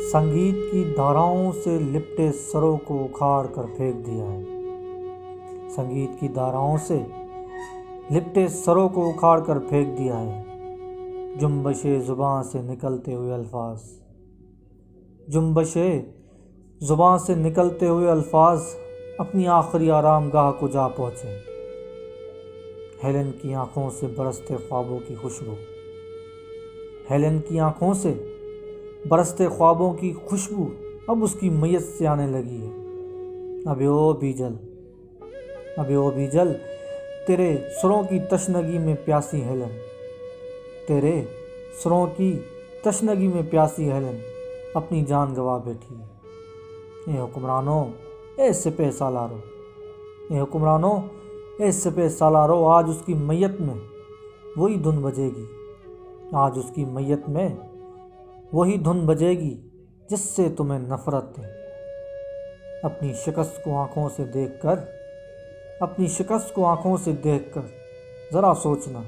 संगीत की धाराओं से लिपटे सरों को उखाड़ कर फेंक दिया है। संगीत की धाराओं से लिपटे सरों को उखाड़ कर फेंक दिया है। जुम्बशे ज़ुबां से निकलते हुए अल्फाज, जुम्बशे ज़ुबां से निकलते हुए अल्फाज अपनी आखिरी आरामगाह को जा पहुँचे। हेलेन की आंखों से बरसते ख्वाबों की खुशबू, हेलेन की आंखों से बरसते ख्वाबों की खुशबू अब उसकी मैयत से आने लगी है। अबे ओ बीजल, अबे ओ बीजल, तेरे सुरों की तशनगी में प्यासी हेलन, तेरे सुरों की तशनगी में प्यासी हेलन अपनी जान गंवा बैठी है। ए हुक्मरानों, ए सिपह सालारो, ए हुक्मरानों, ए सिपह सालारो, आज उसकी मैयत में वही धुन बजेगी, आज उसकी मैयत में वही धुन बजेगी जिससे तुम्हें नफरत है। अपनी शिकस्त को आंखों से देखकर, अपनी शिकस्त को आंखों से देखकर ज़रा सोचना,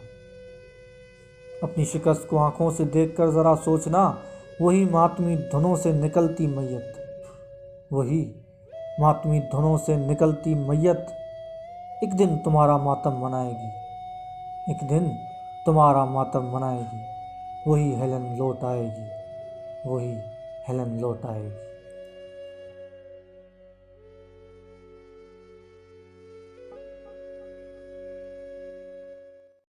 अपनी शिकस्त को आंखों से देखकर ज़रा सोचना, वही मातमी धुनों से निकलती मैयत, वही मातमी धुनों से निकलती मैयत एक दिन तुम्हारा मातम मनाएगी, एक दिन तुम्हारा मातम मनाएगी। वही हेलन लौट आएगी, वही हेलन लौट आएगी।